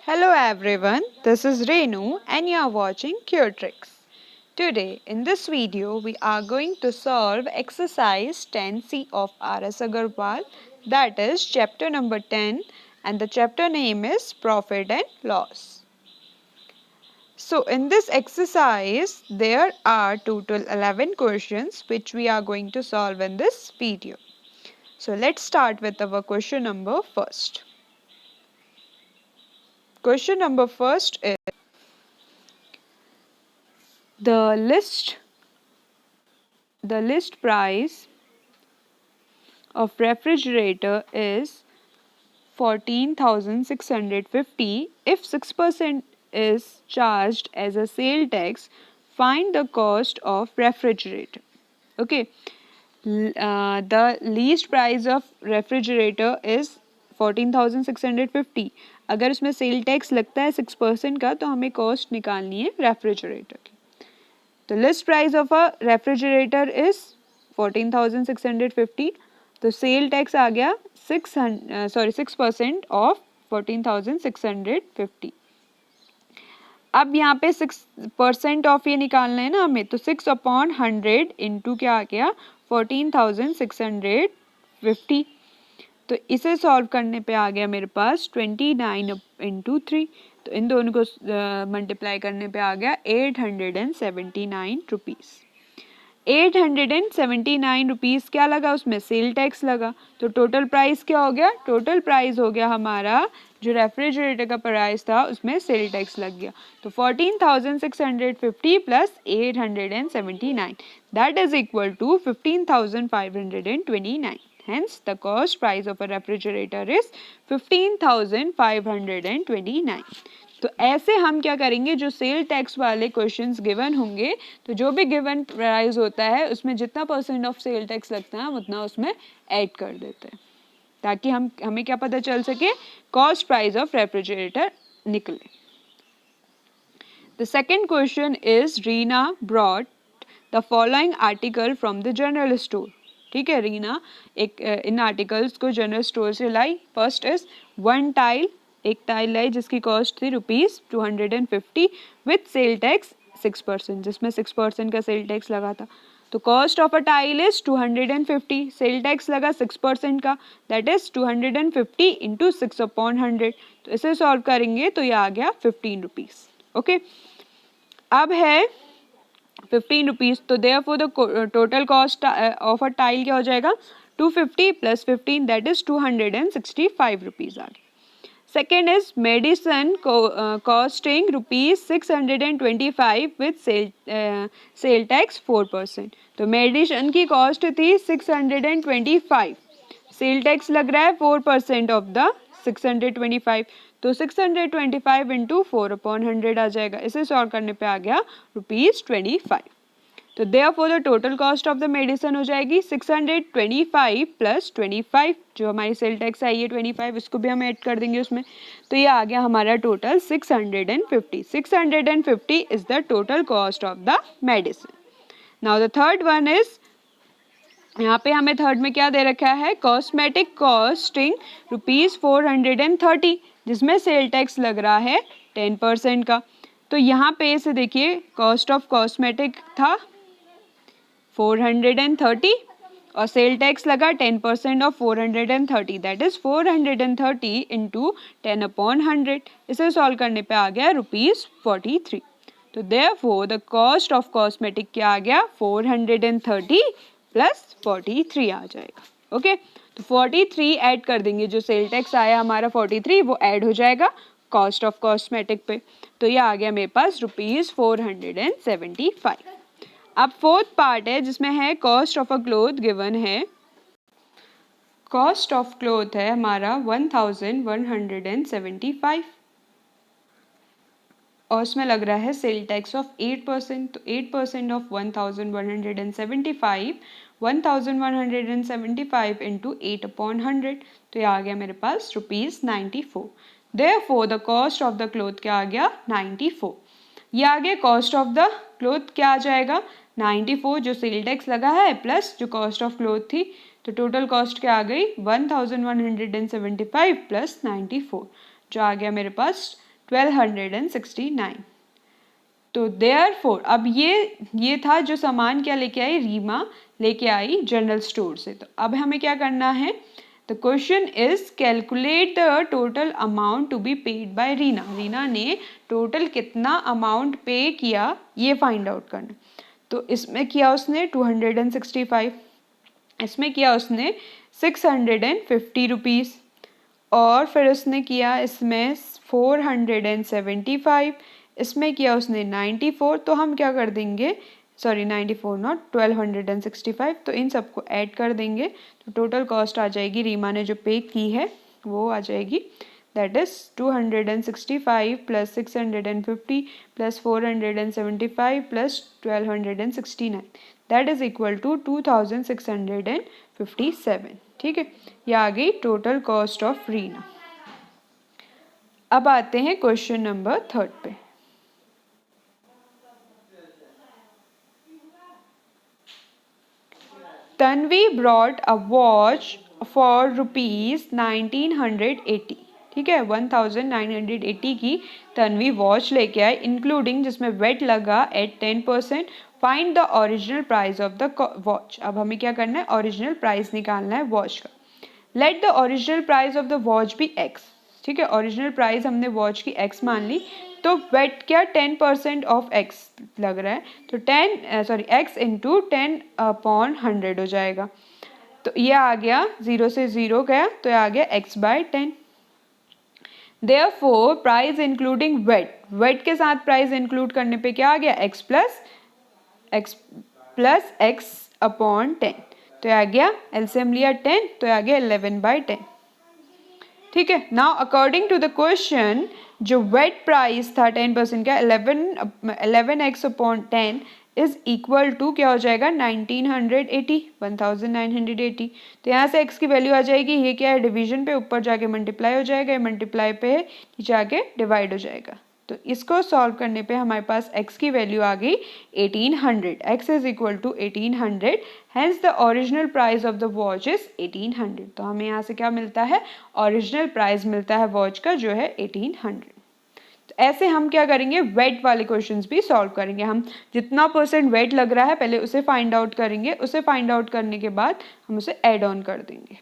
Hello everyone, this is Renu and you are watching CureTricks. Today in this video we are going to solve exercise 10C of R.S. Agarwal, that is chapter number 10, and the chapter name is Profit and Loss. So in this exercise there are total 11 questions which we are going to solve in this video. So let's start with our question number first. Question number first is the list price of refrigerator is 14,650. If 6% is charged as a sale tax, find the cost of refrigerator. Okay. The least price of refrigerator is 14,650. अगर उसमें sale tax लगता है 6% का तो हमें cost निकालनी है refrigerator की. The list price of a refrigerator is 14,650. तो सेल टैक्स आ गया 6% ऑफ 14,650. अब यहाँ पे 6% ऑफ ये निकालना है ना हमें, तो 6/100 इंटू क्या आ गया 14,650. तो इसे सॉल्व करने पे आ गया मेरे पास 29 इंटू 3. तो इन दोनों को मल्टीप्लाई करने पे आ गया 879 रुपीज़. 879 रुपीज़ क्या लगा उसमें, सेल टैक्स लगा. तो टोटल प्राइस क्या हो गया, टोटल प्राइस हो गया हमारा जो रेफ्रिजरेटर का प्राइस था उसमें सेल टैक्स लग गया. तो 14,650 plus 879 that is equal to 15,529. Hence, the cost price of a refrigerator is 15,529. तो ऐसे हम क्या करेंगे, जो सेल टैक्स वाले क्वेश्चंस गिवन होंगे तो जो भी गिवन प्राइस होता है उसमें जितना % ऑफ सेल टैक्स लगता है उतना उसमें ऐड कर देते हैं ताकि हमें क्या पता चल सके, कॉस्ट प्राइस ऑफ रेफ्रिजरेटर निकले. The second question is Reena brought the following article from the general store. ठीक है, रीना इन आर्टिकल्स को जनरल स्टोर से लाई. फर्स्ट इज वन टाइल, एक टाइल लाई जिसकी कॉस्ट थी ₹250 विथ सेल टैक्स 6%, जिसमें 6% का सेल टैक्स लगा था. तो cost of a tile is 250, sale tax लगा 6% का, दैट इज 250 इंटू 6/100. तो इसे सॉल्व करेंगे तो ये आ गया 15 रुपीज़. ओके, अब है 15 रुपीज़. तो therefore the total cost of a tile क्या हो जाएगा, 250 प्लस 15 दैट इज 265 रुपीज़ आ गया. Second is medicine costing ₹625 with sale tax 4%. तो मेडिसन की कॉस्ट थी 625, सेल टैक्स लग रहा है 4% ऑफ द 625. तो 625 इंटू 4/100 आ जाएगा. इसे सॉल्व करने पे आ गया ₹25. तो therefore the total cost of the medicine हो जाएगी 625 प्लस 25, जो हमारी सेल टैक्स आई है 25, इसको भी हम ऐड कर देंगे उसमें. तो ये आ गया हमारा total 650. 650 is the total cost of the medicine. Now the third one is, यहाँ पे हमें थर्ड में क्या दे रखा है, कॉस्मेटिक कॉस्टिंग ₹430, जिसमें सेल टैक्स लग रहा है 10% का. तो यहाँ पे इसे देखिए, कॉस्ट ऑफ कॉस्मेटिक था 430 और सेल टैक्स लगा 10% ऑफ 430, दैट इज 430 इंटू 10/100. इसे सॉल्व करने पे आ गया ₹43. तो therefore the cost of cosmetic क्या आ गया, 430 प्लस 43 आ जाएगा. ओके, तो 43 ऐड कर देंगे, जो सेल टैक्स आया हमारा 43 वो ऐड हो जाएगा कॉस्ट ऑफ कॉस्मेटिक पे. तो ये आ गया मेरे पास ₹475. अब फोर्थ पार्ट है जिसमें है cost of a cloth given है. कॉस्ट ऑफ क्लोथ है हमारा 1175 और उसमें लग रहा है सेल टैक्स ऑफ 8%. तो 8% ऑफ 1175, 1175 इंटू 8/100. तो ये आ गया मेरे पास ₹94. Therefore the cost of the cloth क्या आ गया, 94. ये आ गया कॉस्ट ऑफ द क्लोथ क्या आ जाएगा, 94 जो सेल टैक्स लगा है प्लस जो कॉस्ट ऑफ क्लोथ थी. तो टोटल कॉस्ट क्या आ गई, 1175 प्लस 94, जो आ गया मेरे पास 1269। तो देयरफॉर अब ये था जो सामान क्या लेके आई, रीमा लेके आई जनरल स्टोर से। तो अब हमें क्या करना है, the question is calculate the total amount to be paid by Reena. Reena ने टोटल कितना अमाउंट पे किया ये फाइंड आउट करना। तो इसमें किया उसने 265, इसमें किया उसने 650 रुपीज़, और फिर उसने किया इसमें 475, इसमें किया उसने 94। तो हम क्या कर देंगे, सॉरी 94 नॉट 1265, तो इन सबको ऐड कर देंगे तो टोटल कॉस्ट आ जाएगी रीमा ने जो पे की है वो आ जाएगी, that is 265 plus 650 plus 475 plus 1269, that is equal to 2657। ठीक है, ये आ गई टोटल कॉस्ट ऑफ रीना। अब आते हैं क्वेश्चन नंबर 3 पे। Tanvi brought a watch for ₹1980। ठीक है, 1980 की तन्वी वॉच लेके आए इंक्लूडिंग जिसमें वेट लगा at 10%। Find the original price of the watch. अब हमें क्या करना है, ओरिजिनल प्राइस निकालना है वॉच का। Let the original price of the watch be x. ठीक है, ओरिजिनल प्राइस हमने वॉच की एक्स मान ली, तो वेट क्या 10% ऑफ एक्स लग रहा है, तो एक्स इंटू 10/100 हो जाएगा। तो ये आ गया 0 से 0 गया तो ये आ गया x/10। Therefore price including VAT, VAT के साथ प्राइस इंक्लूड करने पे क्या आ गया x प्लस x/10। तो आ गया एलसीएम लिया 10 तो आ गया 11/10। ठीक है, now according to the question जो वेट प्राइस था 10% का 11x/10 इज इक्वल टू क्या हो जाएगा 1980। तो यहाँ से x की वैल्यू आ जाएगी, ये क्या है डिवीजन पे, ऊपर जाके मल्टीप्लाई हो जाएगा, ये मल्टीप्लाई पे है नीचे आके डिवाइड हो जाएगा। तो इसको सॉल्व करने पे हमारे पास x की वैल्यू आ गई 1800। x is equal to 1800, hence the original price of the watch is 1800। तो हमें यहाँ से क्या मिलता है, ओरिजिनल प्राइस मिलता है वॉच का जो है 1800। तो ऐसे हम क्या करेंगे, वेट वाले क्वेश्चंस भी सॉल्व करेंगे। हम जितना परसेंट वेट लग रहा है पहले उसे फाइंड आउट करेंगे, उसे फाइंड आउट करने के बाद हम उसे ऐड ऑन कर देंगे।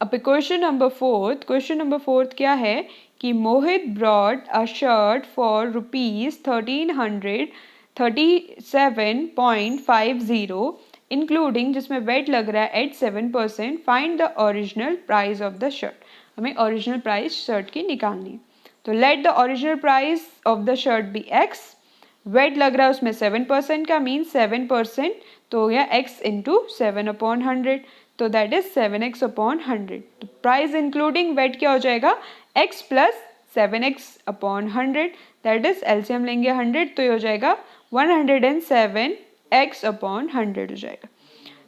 अब क्वेश्चन नंबर 4, क्वेश्चन नंबर 4 क्या है कि Mohit brought a shirt for ₹1337.50 including जिसमें वेट लग रहा है at 7%। Find the original price of the shirt. हमें ओरिजिनल प्राइस शर्ट की निकालनी है। तो let the original price of the shirt be x. VAT लग रहा है उसमें 7% का, मीन 7%, तो हो गया x इंटू 7/100, तो दैट इज 7x/100। तो प्राइस इंक्लूडिंग वेट क्या हो जाएगा, x plus 7x/100, that is LCM लेंगे 100 तो ये हो जाएगा 107x/100 हो जाएगा।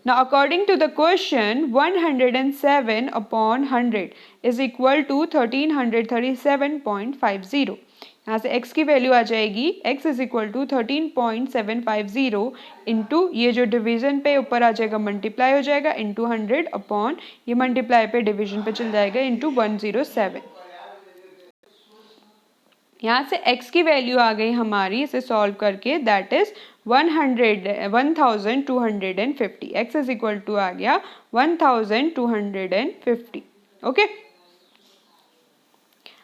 Now according to the question 107/100 is equal to 1337.50। यहाँ से x की वैल्यू आ जाएगी, x is equal to 13.750 into ये जो डिवीजन पे ऊपर आ जाएगा मल्टीप्लाई हो जाएगा इंटू 100 अपॉन ये मल्टीप्लाई पे डिवीजन पे चल जाएगा इंटू 107। यहाँ से x की वैल्यू आ गई हमारी, इसे सॉल्व करके that is 1250। x is equal to आ गया 1250। ओके,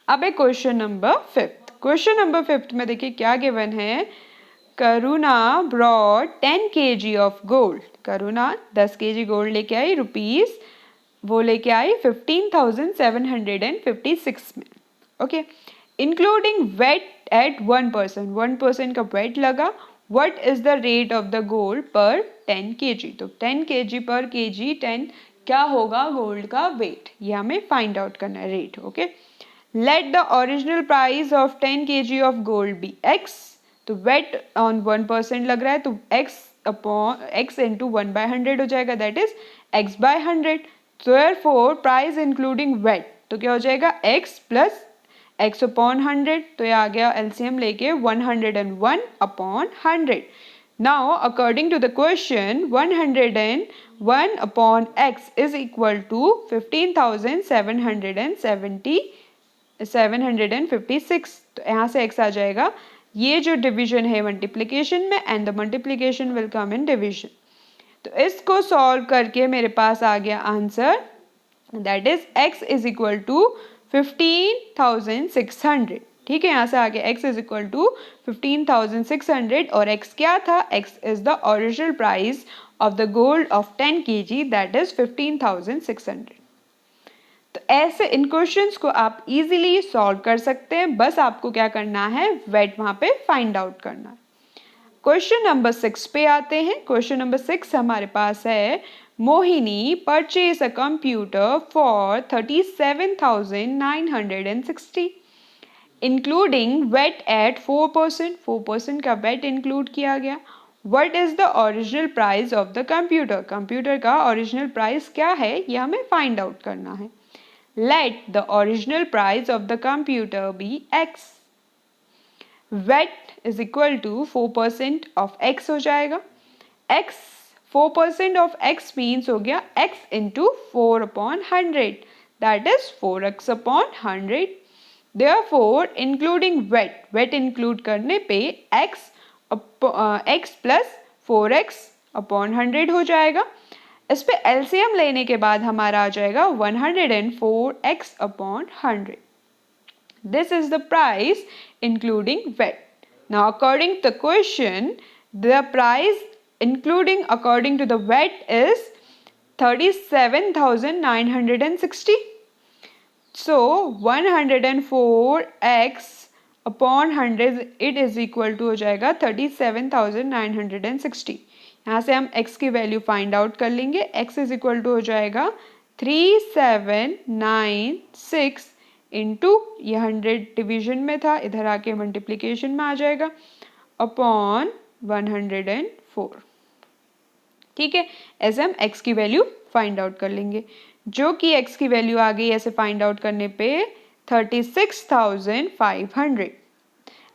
अब है क्वेश्चन नंबर 5। क्वेश्चन नंबर 5 में देखिए क्या गिवन है, Karuna brought 10 kg of gold. Karuna 10 kg gold लेके आई, रुपीज वो लेके आई 15,756 में। ओके, इंक्लूडिंग वेट एट 1%, 1% का वेट लगा। What is the rate of the gold पर 10 kg। तो 10 kg पर kg 10 क्या होगा गोल्ड का वेट, ये हमें फाइंड आउट करना है rate. Okay, let the original price of 10 kg of gold be x। तो वेट ऑन 1% लग रहा है तो x इंटू 1/100 हो जाएगा, that is x/100। Therefore price including VAT तो क्या हो जाएगा x प्लस x/100। तो ये आ गया एलसीएम लेके 101/100। Now according to the question 101/x is equal to 15,770 756, तो यहाँ से x आ जाएगा। ये जो डिवीजन है मल्टीप्लिकेशन में, and the multiplication will come in division. तो इसको सॉल्व करके मेरे पास आ गया answer, that is x is equal to 15,600। ठीक है, यहाँ से आगे x इज इक्वल टू 15,600 और x क्या था, x is the original price of the gold of 10 kg, that is 15,600। तो ऐसे इन क्वेश्चंस को आप इजीली सॉल्व कर सकते हैं, बस आपको क्या करना है, वेट वहाँ पे फाइंड आउट करना है। क्वेश्चन नंबर 6 पे आते हैं। क्वेश्चन नंबर 6 हमारे पास है, Mohini purchase a computer for 37,960 including VAT at 4%। 4% का वेट इंक्लूड किया गया। What is the original price of the computer, computer का ओरिजिनल प्राइस क्या है, यह हमें फाइंड आउट करना है। Let the original price of the computer be x. VAT is equal to 4% of x हो जाएगा। x 4% of x means हो गया x into 4 upon 100, that is 4x upon 100. Therefore, including VAT include करने पे x plus 4x upon 100 हो जाएगा। इस पे एलसीएम लेने के बाद हमारा आ जाएगा 104x upon 100. This is the price including VAT. Now according to the question, the price including according to the VAT is 37,960. So 104x upon 100 it is equal to हो जाएगा 37,960। यहाँ से हम x की वैल्यू फाइंड आउट कर लेंगे। x is equal to हो जाएगा 3796 इंटू, ये 100 डिवीजन में था, इधर आके मल्टीप्लिकेशन में आ जाएगा, अपॉन 104। ठीक है, ऐसे हम x की वैल्यू फाइंड आउट कर लेंगे, जो कि x की वैल्यू आ गई ऐसे फाइंड आउट करने पे 36,500।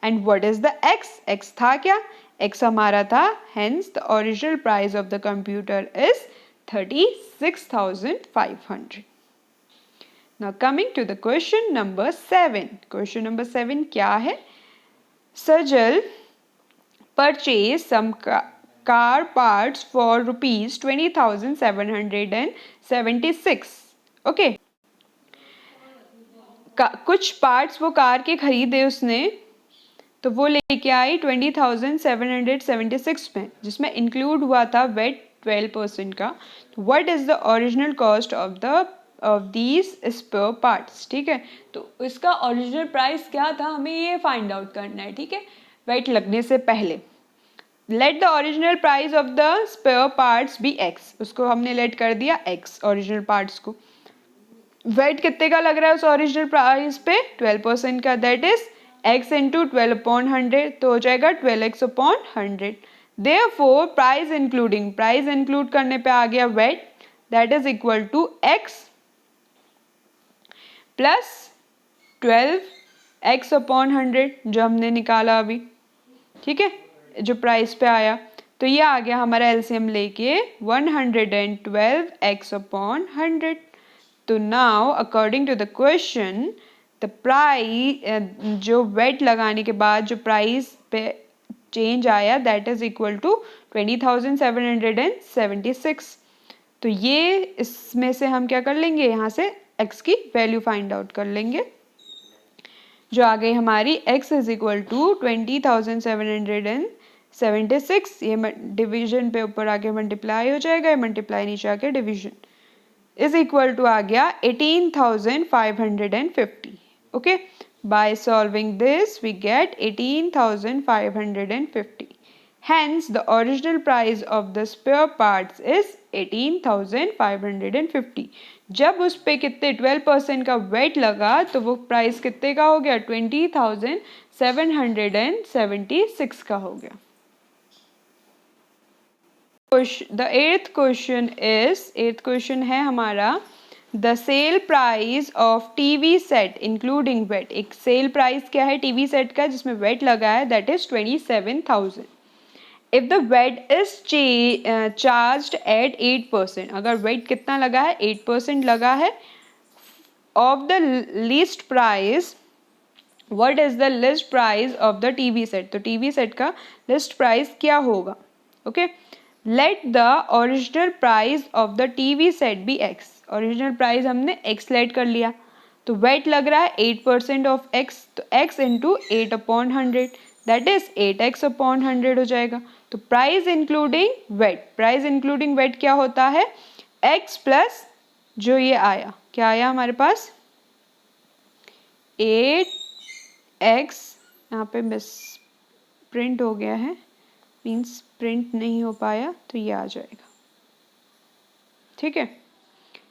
And what is the x, x था क्या, x हमारा था, hence the original price of the computer is 36,500. Now coming to the question number 7. Question number 7 क्या है, Sajal purchase some car parts for rupees 20,776. Okay. कुछ parts वो car के खरीदे उसने, तो वो लेके आई 20,776 में, जिसमें इंक्लूड हुआ था वेट 12% का। What is the original cost of these spare parts. ठीक है, तो इसका ओरिजिनल प्राइस क्या था, हमें ये फाइंड आउट करना है। ठीक है, वेट लगने से पहले let the original price of the spare parts be x, उसको हमने लेट कर दिया एक्स ओरिजिनल पार्ट्स को। वेट कितने का लग रहा है उस ओरिजिनल प्राइस पे, 12% का, that is x into 12 upon 100, तो हो जाएगा 12x upon 100। Therefore price include करने पे आ गया VAT, that is equal to x plus 12x upon 100 जो हमने निकाला अभी। ठीक है, जो प्राइस पे आया, तो ये आ गया हमारा एलसीएम लेके 112x अपॉन 100। तो now according to the question, the price जो वेट लगाने के बाद जो प्राइस पे चेंज आया, दैट इज इक्वल टू 20,776। तो ये इसमें से हम क्या कर लेंगे, यहाँ से x की वैल्यू फाइंड आउट कर लेंगे, जो आ गई हमारी x इज इक्वल टू 20,776। ये डिवीजन पे ऊपर आके मल्टीप्लाई हो जाएगा, मल्टीप्लाई नीचे आके डिवीजन इज इक्वल टू आ गया 18,550. Okay, by solving this we get 18,550. Hence the original price of the spare parts is 18,550. जब उस पे कितने 12% का वेट लगा, तो वो प्राइस कितने का हो गया, 20,776 का हो गया। The eighth question है हमारा, the sale price of TV set including VAT. एक सेल प्राइस क्या है टीवी सेट का जिसमें वेट लगा है, that is 27,000। If the VAT is charged at 8%, अगर वेट कितना लगा है, 8% लगा है, of the list price, what is the list price of the TV set, तो TV set का list price क्या होगा, okay, let the original price of the TV set be x, original price हमने x let कर लिया, तो wait लग रहा है 8% ऑफ x, तो x into 8/100 that is 8x/100 हो जाएगा। तो price including VAT, price including VAT क्या होता है, x प्लस जो ये आया, क्या आया हमारे पास 8x, यहाँ पे मिस प्रिंट हो गया है, मीन्स प्रिंट नहीं हो पाया, तो ये आ जाएगा, ठीक है।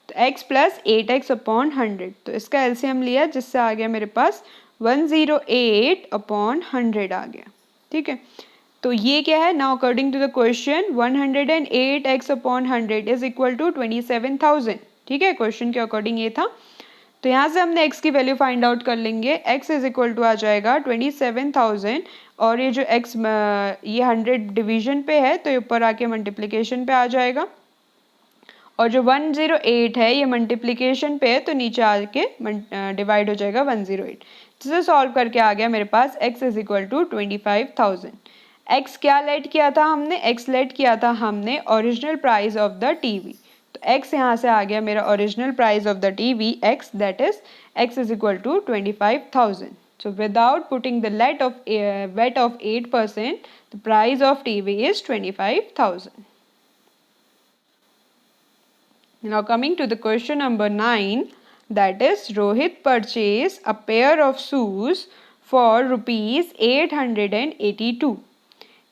तो x प्लस 8x/100, तो इसका एलसीएम लिया जिससे आ गया मेरे पास 108/100 आ गया, ठीक है। तो ये क्या है, now according to the question 108x/100 is equal to 27,000, ठीक है, क्वेश्चन के अकॉर्डिंग ये था। तो यहाँ से हमने x की वैल्यू फाइंड आउट कर लेंगे, x इज इक्वल टू आ जाएगा 27,000, और ये जो x ये 100 डिवीजन पे है तो ये ऊपर आके मल्टीप्लिकेशन पे आ जाएगा, और जो 108 है ये मल्टीप्लिकेशन पे है तो नीचे आके डिवाइड हो जाएगा 108, जिसे सॉल्व करके आ गया मेरे पास x is equal to 25,000। x क्या लेट किया था हमने, x लेट किया था हमने original price of the TV, तो x यहाँ से आ गया मेरा original price of the TV x, that is x is equal to 25,000। So without putting the VAT of 8%, the price of TV is 25,000. Now coming to the question number 9, that is Rohit purchased a pair of shoes for rupees 882,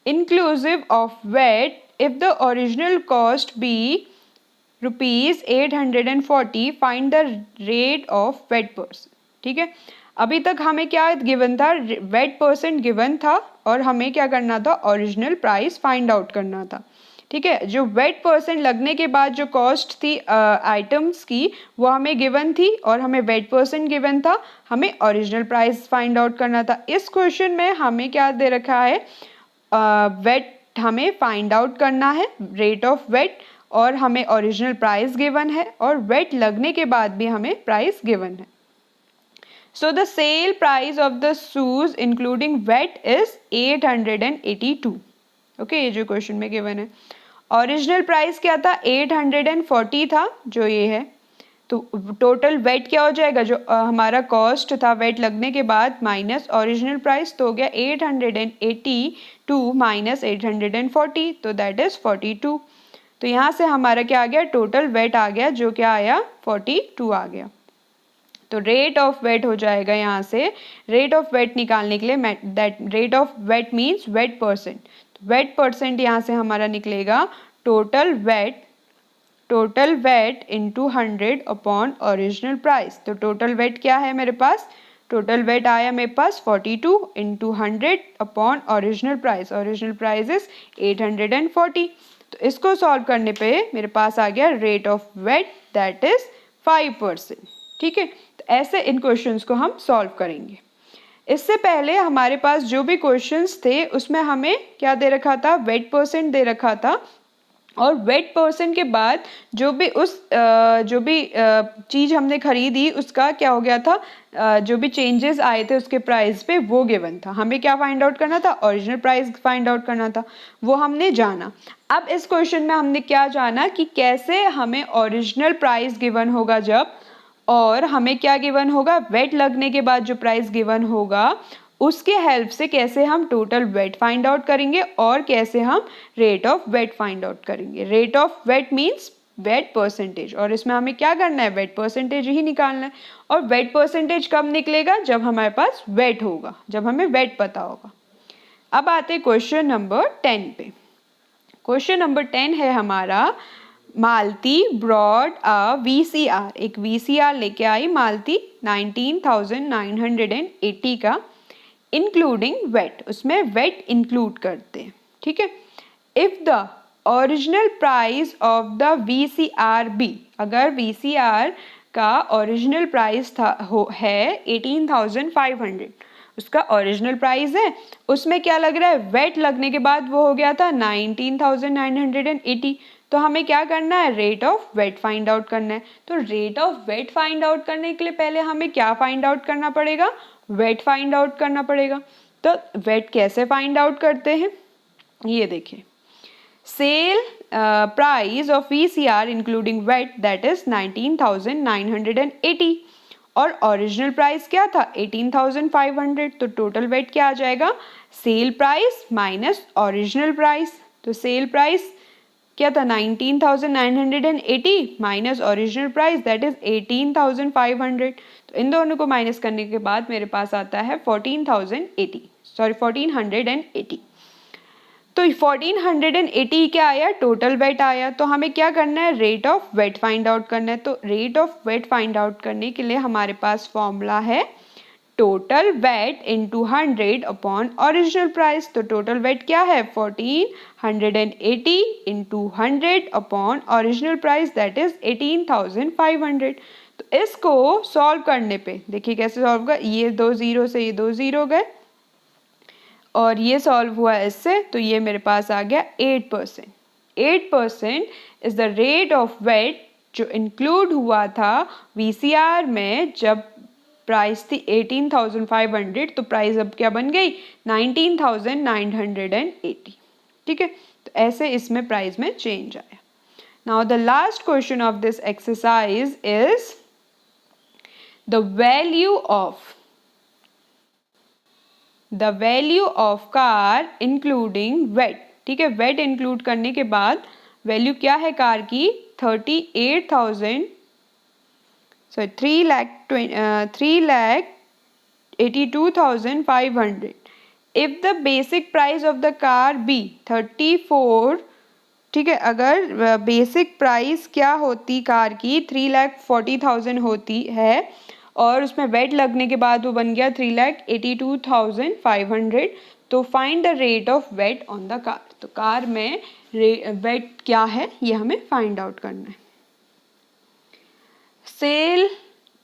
inclusive of VAT. If the original cost be rupees 840, find the rate of VAT percent, ठीक है। अभी तक हमें क्या given था, wait percent given था, और हमें क्या करना था, ओरिजिनल प्राइस फाइंड आउट करना था, ठीक है। जो वेट परसेंट लगने के बाद जो कॉस्ट थी आइटम्स की वो हमें गिवन थी, और हमें वेट परसेंट गिवन था, हमें ओरिजिनल प्राइस फाइंड आउट करना था। इस क्वेश्चन में हमें क्या दे रखा है, वेट हमें फाइंड आउट करना है, रेट ऑफ वेट, और हमें ओरिजिनल प्राइस गिवन है, और वेट लगने के बाद भी हमें प्राइस गिवन है। So the sale price of the shoes including VAT is 882. Okay, ये जो क्वेश्चन में गिवन है, ओरिजिनल प्राइस क्या था 840 था, जो ये है, तो टोटल वेट क्या हो जाएगा, जो हमारा कॉस्ट था वेट लगने के बाद माइनस ओरिजिनल प्राइस, तो हो गया 882 माइनस 840, तो दैट इज 42। तो यहाँ से हमारा क्या आ गया, टोटल वेट आ गया, जो क्या आया 42 आ गया। तो रेट ऑफ वेट हो जाएगा, यहाँ से रेट ऑफ वेट निकालने के लिए that rate of VAT means VAT percent, VAT percent यहाँ से हमारा निकलेगा total VAT into 100 upon original price. तो टोटल वेट क्या है मेरे पास, टोटल वेट आया मेरे पास 42 into 100 upon original price, original price is 840। तो इसको सॉल्व करने पे मेरे पास आ गया rate of VAT that is 5%, ठीक है। तो ऐसे इन क्वेश्चंस को हम सॉल्व करेंगे। इससे पहले हमारे पास जो भी क्वेश्चंस थे उसमें हमें क्या दे रखा था, वेट परसेंट दे रखा था, और वेट परसेंट के बाद जो भी चीज़ हमने खरीदी उसका क्या हो गया था, जो भी चेंजेस आए थे उसके प्राइस पे वो गिवन था। हमें क्या फाइंड आउट करना था, ओरिजिनल प्राइस फाइंड आउट करना था, वो हमने जाना। अब इस क्वेश्चन में हमने क्या जाना कि कैसे हमें ओरिजिनल प्राइस गिवन होगा जब, और हमें क्या गिवन होगा, वेट लगने के बाद जो प्राइस गिवन होगा उसके हेल्प से कैसे हम टोटल वेट फाइंड आउट करेंगे, और कैसे हम rate of VAT find out करेंगे। Rate of VAT means VAT percentage, और इसमें हमें क्या करना है, वेट परसेंटेज ही निकालना है। और वेट परसेंटेज कब निकलेगा, जब हमारे पास वेट होगा, जब हमें वेट पता होगा। अब आते हैं क्वेश्चन नंबर 10 पे। क्वेश्चन नंबर 10 है हमारा, मालती ब्रॉड अ VCR, एक VCR लेके आई मालती 19,980 का, इंक्लूडिंग वेट, उसमें वेट इंक्लूड करते हैं, ठीक है। If the original price of the VCR be, अगर VCR का ओरिजिनल प्राइस है 18,500, उसका ओरिजिनल प्राइस है, उसमें क्या लग रहा है, वेट लगने के बाद वो हो गया था 19,980, तो हमें क्या करना है, rate of VAT find out करना है। तो rate of VAT find out करने के लिए पहले हमें क्या फाइंड आउट करना पड़ेगा, वेट फाइंड आउट करना पड़ेगा। तो वेट कैसे फाइंड आउट करते हैं, ये देखिए, sale price of VCR including VAT that is 19,980 और ओरिजिनल प्राइस क्या था 18,500। तो टोटल वेट क्या आ जाएगा, sale price minus original price. तो सेल प्राइस क्या था 19,980 minus original price that is 18,500। तो इन दोनों को माइनस करने के बाद मेरे पास आता है 1480। तो 1480 क्या आया, टोटल वेट आया। तो हमें क्या करना है, rate of VAT find out करना है। तो rate of VAT find out करने के लिए हमारे पास फॉर्मूला है total VAT into 100 upon original price. तो टोटल वेट क्या है 1480 into 100 upon original price that is 18,500। तो इसको सॉल्व करने पे देखिए कैसे सॉल्व होगा, ये 2 0 से ये 2 0 गए और ये सॉल्व हुआ इससे, तो ये मेरे पास आ गया 8%। 8% is the rate of VAT जो इंक्लूड हुआ था VCR में जब प्राइस थी 18,500, तो प्राइस अब क्या बन गई 19,980। ठीक है, तो ऐसे इसमें प्राइस में चेंज आया। Now the last question of this exercise is the value of car including VAT. ठीक है, वेट इंक्लूड करने के बाद वैल्यू क्या है कार की 3,82,500। If the basic price of the car be 34, ठीक है, अगर बेसिक प्राइस क्या होती कार की 3,40,000 होती है और उसमें वेट लगने के बाद वो बन गया 3,82,500, तो find the rate of VAT on the car. तो कार में वेट क्या है ये हमें फाइंड आउट करना है। Sale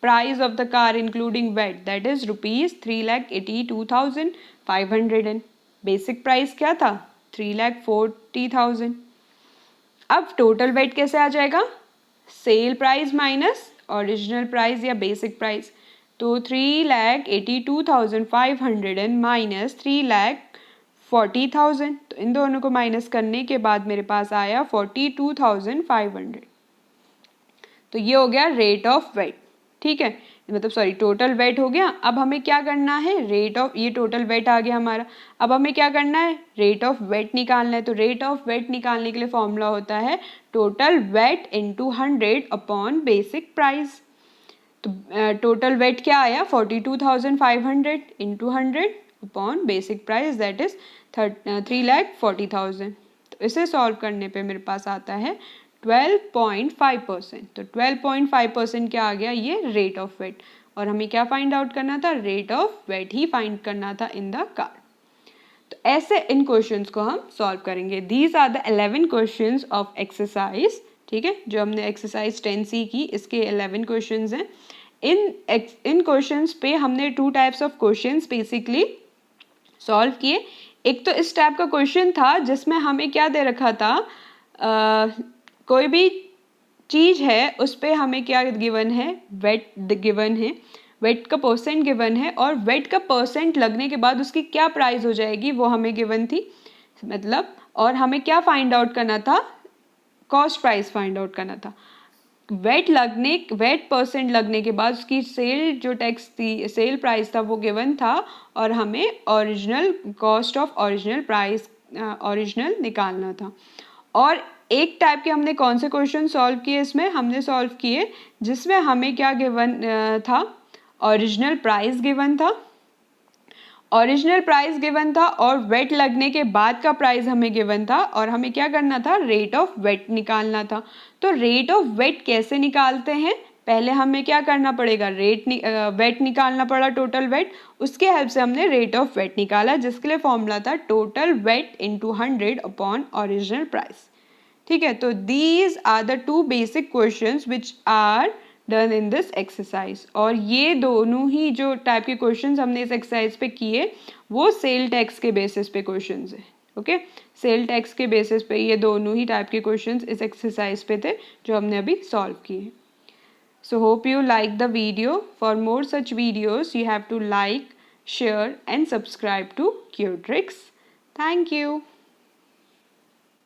price of the car including VAT that is ₹3,82,500 and basic price क्या था 3,40,000। अब टोटल वेट कैसे आ जाएगा, sale price minus original price या बेसिक प्राइस। तो 3,82,500 एंड माइनस 3,40,000, तो इन दोनों को माइनस करने के बाद मेरे पास आया 42,500। तो ये हो गया रेट ऑफ वेट। ठीक है, मतलब सॉरी टोटल वेट हो गया। अब हमें क्या करना है, रेट ऑफ, ये टोटल वेट आ गया हमारा। अब हमें क्या करना है, रेट ऑफ वेट निकालना है। तो रेट ऑफ वेट निकालने के लिए फॉर्मूला होता है total VAT into 100 upon basic price. तो टोटल वेट क्या आया 42,500 into 100 upon basic price that is 3,40,000। तो इसे सॉल्व करने पे मेरे पास आता है 12.5%। तो 12.5% क्या आ गया, ये रेट ऑफ वेट। और हमें क्या फाइंड आउट करना था, रेट ऑफ वेट ही फाइंड करना था इन द कार। तो ऐसे इन क्वेश्चंस को हम सॉल्व करेंगे। These are the 11 questions of exercise. ठीक है, जो हमने एक्सरसाइज 10C की, इसके 11 क्वेश्चंस हैं। इन क्वेश्चंस पे हमने 2 types of questions basically solve किए। एक तो इस टाइप का क्वेश्चन था जिसमें हमें क्या दे रखा था, कोई भी चीज़ है उस पर हमें क्या गिवन है, वेट गिवन है, वेट का परसेंट गिवन है और वेट का परसेंट लगने के बाद उसकी क्या प्राइस हो जाएगी वो हमें गिवन थी, मतलब। और हमें क्या फाइंड आउट करना था, कॉस्ट प्राइस फाइंड आउट करना था। वेट परसेंट लगने के बाद उसकी सेल जो टैक्स थी, सेल प्राइस था वो गिवन था और हमें original cost of original price original निकालना था। और एक टाइप के हमने कौन से क्वेश्चन सॉल्व किए, इसमें हमने सॉल्व किए जिसमें हमें क्या गिवन था, ओरिजिनल प्राइस गिवन था, ओरिजिनल प्राइस गिवन था और वेट लगने के बाद का प्राइस हमें गिवन था और हमें क्या करना था, रेट ऑफ वेट निकालना था। तो रेट ऑफ वेट कैसे निकालते हैं, पहले हमें क्या करना पड़ेगा, वेट निकालना पड़ा, टोटल वेट, उसके हेल्प से हमने रेट ऑफ वेट निकाला जिसके लिए फॉर्मूला था total VAT into 100 upon original price. ठीक है, तो these are the 2 basic questions which are done in this exercise. और ये दोनों ही जो टाइप के क्वेश्चंस हमने इस एक्सरसाइज पे किए वो सेल टैक्स के बेसिस पे क्वेश्चंस है। ओके, सेल टैक्स के बेसिस पे ये दोनों ही टाइप के क्वेश्चंस इस एक्सरसाइज पे थे जो हमने अभी सॉल्व किए. So hope you like the video. For more such videos, you have to like, share and subscribe to Q Tricks. Thank you.